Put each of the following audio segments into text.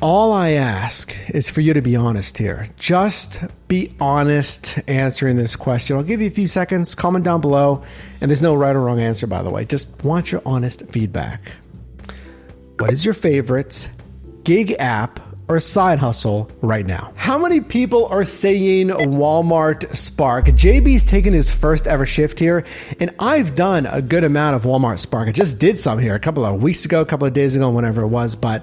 All I ask is for you to be honest here. Just be honest answering this question. I'll give you a few seconds. Comment down below. And there's no right or wrong answer, by the way. Just want your honest feedback. What is your favorite gig app or side hustle right now? How many people are saying Walmart Spark? JB's taken his first ever shift here, and I've done a good amount of Walmart Spark. I just did some here a couple of weeks ago, a couple of days ago, whenever it was, but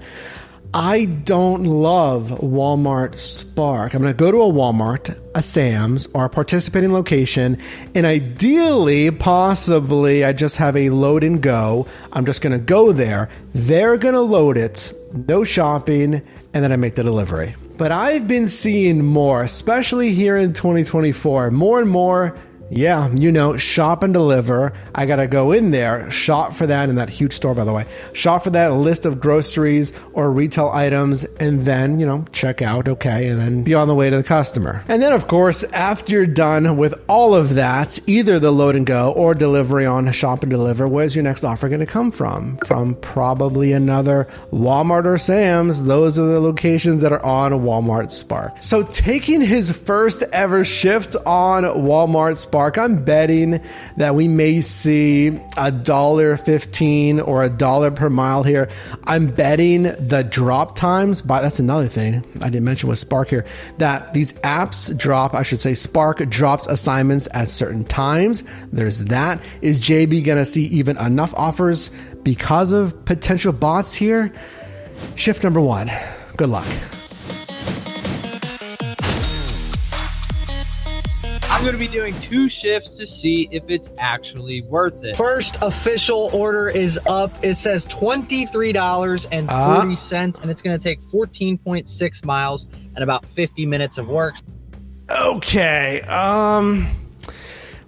I don't love Walmart Spark. I'm going to go to a Walmart, a Sam's, or a participating location, and ideally, possibly, I just have a load and go. I'm just going to go there. They're going to load it, no shopping, and then I make the delivery. But I've been seeing more, especially here in 2024, more and more. Yeah, you know, shop and deliver. I got to go in there, shop for that in that huge store, by the way, shop for that list of groceries or retail items, and then, you know, check out, okay, and then be on the way to the customer. And then, of course, after you're done with all of that, either the load and go or delivery on shop and deliver, where's your next offer going to come from? From probably another Walmart or Sam's. Those are the locations that are on Walmart Spark. So taking his first ever shift on Walmart Spark, I'm betting that we may see $1.15 or $1 per mile here. I'm betting the drop times, but that's another thing I didn't mention with Spark here, that these apps drop, I should say Spark drops assignments at certain times. There's that. Is JB gonna see even enough offers because of potential bots here? Shift number one. Good luck. I'm going to be doing 2 shifts to see if it's actually worth it. First official order is up. It says $23.40, and it's going to take 14.6 miles and about 50 minutes of work. Okay.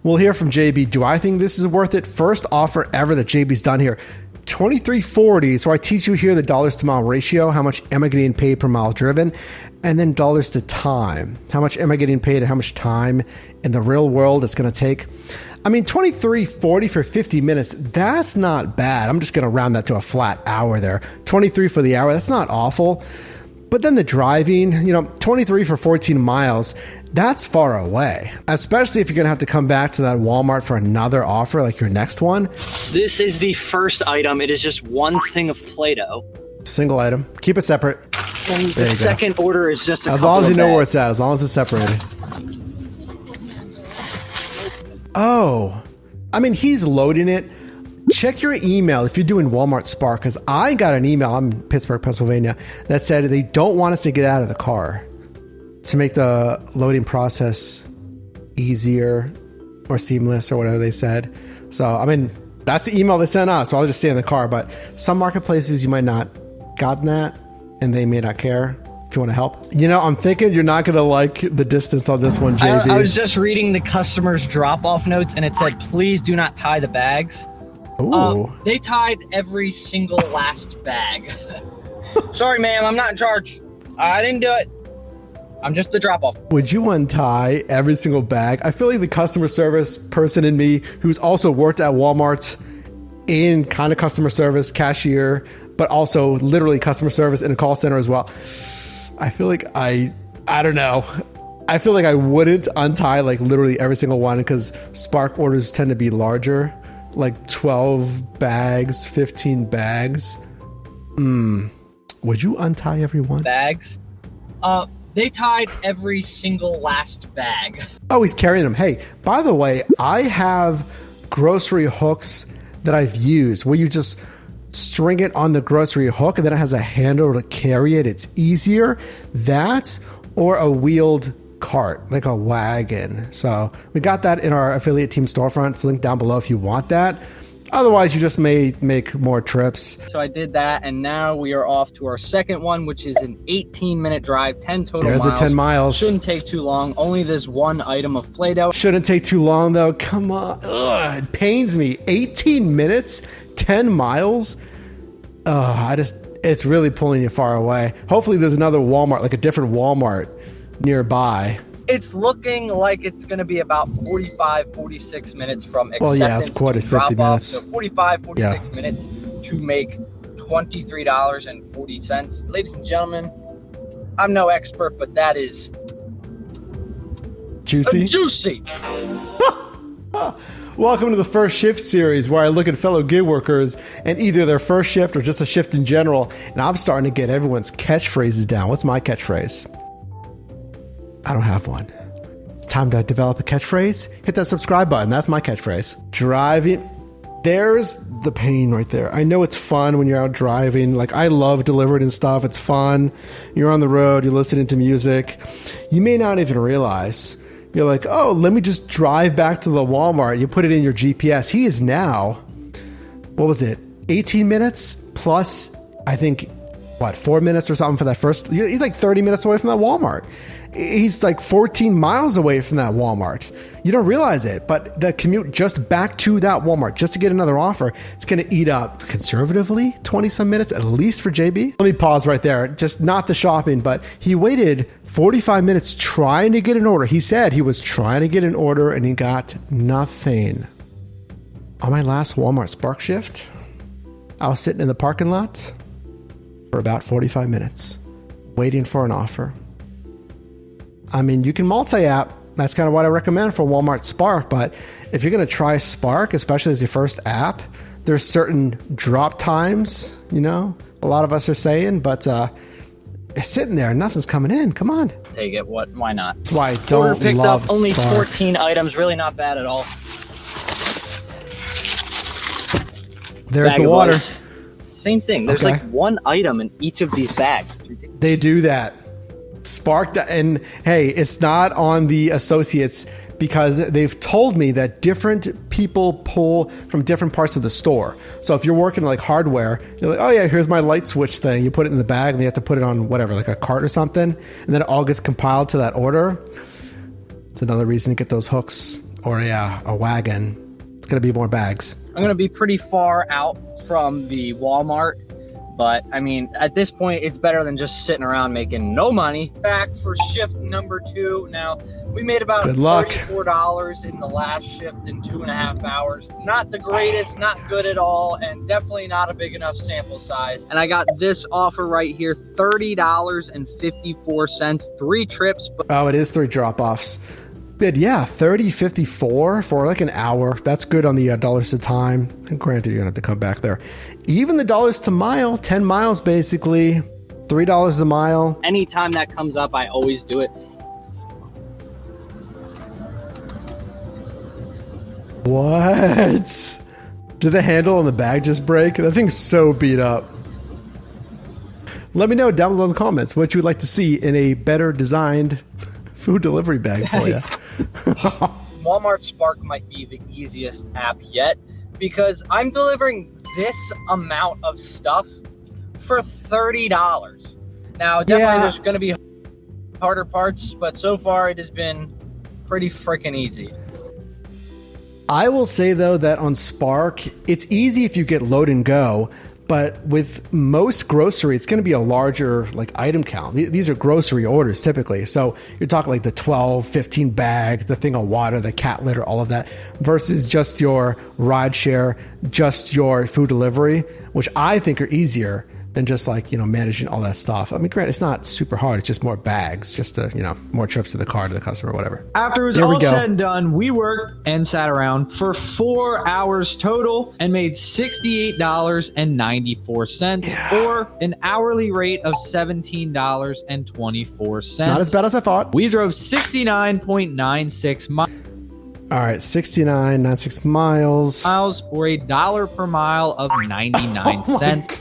We'll hear from JB. Do I think this is worth it? First offer ever that JB's done here. $23.40. So I teach you here the dollars to mile ratio. How much am I getting paid per mile driven? And then dollars to time. How much am I getting paid and how much time in the real world it's going to take? I mean, $23.40 for 50 minutes, that's not bad. I'm just going to round that to a flat hour there. 23 for the hour, that's not awful. But then the driving, you know, 23 for 14 miles, that's far away. Especially if you're going to have to come back to that Walmart for another offer, like your next one. This is the first item. It is just one thing of Play-Doh. Single item. Keep it separate. And the second order is just a as long as you know where it's at, as long as it's separated. Oh, I mean, he's loading it. Check your email if you're doing Walmart Spark, because I got an email, I'm in Pittsburgh, Pennsylvania, that said they don't want us to get out of the car to make the loading process easier or seamless or whatever they said. So, I mean, that's the email they sent us, so I'll just stay in the car. But some marketplaces, you might not gotten that, and they may not care. If you want to help, you know, I'm thinking you're not going to like the distance on this one, JB. I was just reading the customer's drop-off notes, and it said, please do not tie the bags. Ooh. They tied every single last bag. Sorry, ma'am, I'm not in charge. I didn't do it. I'm just the drop-off. Would you untie every single bag? I feel like the customer service person in me, who's also worked at Walmart in kind of customer service, cashier, but also literally customer service in a call center as well. I feel like I don't know. I feel like I wouldn't untie like literally every single one, because Spark orders tend to be larger, like 12 bags, 15 bags. Would you untie every one? Bags? They tied every single last bag. Oh, he's carrying them. Hey, by the way, I have grocery hooks that I've used where you just string it on the grocery hook and then it has a handle to carry it. It's easier. That or a wheeled cart, like a wagon. So we got that in our affiliate team storefront. It's linked down below if you want that. Otherwise, you just may make more trips. So I did that, and now we are off to our second one, which is an 18-minute drive, 10 total miles. There's the 10 miles. Shouldn't take too long. Only this one item of Play-Doh. Shouldn't take too long, though. Come on. Ugh, it pains me. 18 minutes, 10 miles. It's really pulling you far away. Hopefully, there's another Walmart, like a different Walmart nearby. It's looking like it's going to be about 45, 46 minutes from acceptance. Well, yeah, it's quite at 50 minutes. So 45, 46 minutes to make $23.40. Ladies and gentlemen, I'm no expert, but that is Juicy. juicy. Welcome to the First Shift series, where I look at fellow gig workers and either their first shift or just a shift in general, and I'm starting to get everyone's catchphrases down. What's my catchphrase? I don't have one. It's time to develop a catchphrase. Hit that subscribe button. That's my catchphrase. Driving. There's the pain right there. I know it's fun when you're out driving. Like, I love delivering and stuff. It's fun. You're on the road. You're listening to music. You may not even realize. You're like, oh, let me just drive back to the Walmart. You put it in your GPS. He is now, what was it, 18 minutes plus, I think, 4 minutes or something for that first. He's like 30 minutes away from that Walmart. He's like 14 miles away from that Walmart. You don't realize it, but the commute just back to that Walmart, just to get another offer, it's going to eat up conservatively 20 some minutes, at least for JB. Let me pause right there. Just not the shopping, but he waited 45 minutes trying to get an order. He said he was trying to get an order and he got nothing. On my last Walmart Spark shift, I was sitting in the parking lot for about 45 minutes waiting for an offer. I mean, you can multi-app. That's kind of what I recommend for Walmart Spark. But if you're going to try Spark, especially as your first app, there's certain drop times, you know, a lot of us are saying, but it's sitting there. Nothing's coming in. Come on. Take it. What? Why not? That's why I Order don't picked love up only Spark. 14 items, really not bad at all. There's Bag the of water. ice. Same thing. There's Okay. like one item in each of these bags. They do that. Spark, and hey, it's not on the associates because they've told me that different people pull from different parts of the store. So if you're working like hardware, you're like, oh yeah, here's my light switch thing. You put it in the bag and you have to put it on whatever, like a cart or something. And then it all gets compiled to that order. It's another reason to get those hooks or a wagon. It's going to be more bags. I'm going to be pretty far out from the Walmart. But, I mean, at this point, it's better than just sitting around making no money. Back for shift number 2. Now, we made about Good luck. $34 in the last shift in 2.5 hours. Not the greatest, not good at all, and definitely not a big enough sample size. And I got this offer right here, $30.54, 3 trips. Oh, it is 3 drop-offs. But yeah, 30.54 for like an hour. That's good on the dollars to time. And granted, you're gonna have to come back there. Even the dollars to mile, 10 miles basically, $3 a mile. Anytime that comes up, I always do it. What? Did the handle on the bag just break? That thing's so beat up. Let me know down below in the comments what you would like to see in a better designed food delivery bag for you. Walmart Spark might be the easiest app yet because I'm delivering this amount of stuff for $30. Now, definitely there's going to be harder parts, but so far it has been pretty freaking easy. I will say though that on Spark, it's easy if you get load and go, but with most grocery, it's going to be a larger like item count. These are grocery orders typically. So you're talking like the 12, 15 bags, the thing of water, the cat litter, all of that versus just your ride share, just your food delivery, which I think are easier than just like, managing all that stuff. I mean, granted, it's not super hard. It's just more bags, just to, more trips to the car, to the customer, whatever. After it was all said and done, we worked and sat around for 4 hours total and made $68.94 or an hourly rate of $17.24. Not as bad as I thought. We drove 69.96 miles. All right, 69.96 miles. Or $1 per mile of 99 cents.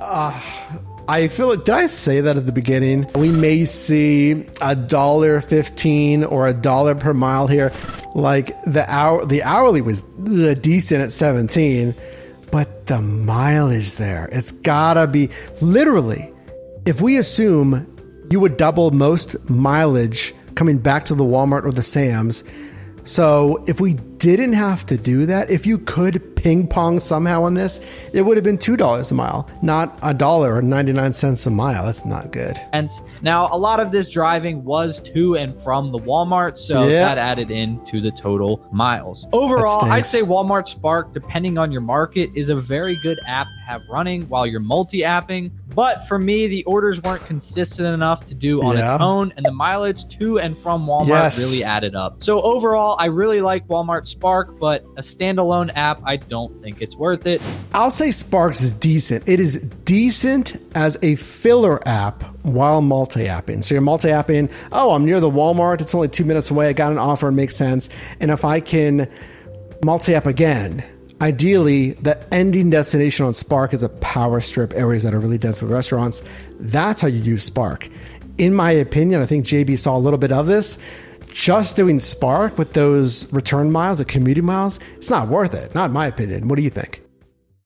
I feel like, did I say that at the beginning? We may see $1.15 or $1 per mile here. Like the hourly was decent at 17, but the mileage there, it's gotta be literally, if we assume you would double most mileage coming back to the Walmart or the Sam's. So if we didn't have to do that, if you could ping pong somehow on this, it would have been $2 a mile, not $1.99 a mile. That's not good. And now a lot of this driving was to and from the Walmart, so that added into the total miles. Overall, I'd say Walmart Spark, depending on your market, is a very good app to have running while you're multi-apping. But for me, the orders weren't consistent enough to do on its own, and the mileage to and from Walmart really added up. So overall, I really like Walmart Spark, but a standalone app, I don't think it's worth it. I'll say Sparks is decent. It is decent as a filler app while multi-apping. So you're multi-apping, oh, I'm near the Walmart, it's only 2 minutes away, I got an offer, it makes sense. And if I can multi-app again, ideally, the ending destination on Spark is a power strip, areas that are really dense with restaurants. That's how you use Spark. In my opinion, I think JB saw a little bit of this. Just doing Spark with those return miles, the commuting miles, it's not worth it. Not in my opinion. What do you think?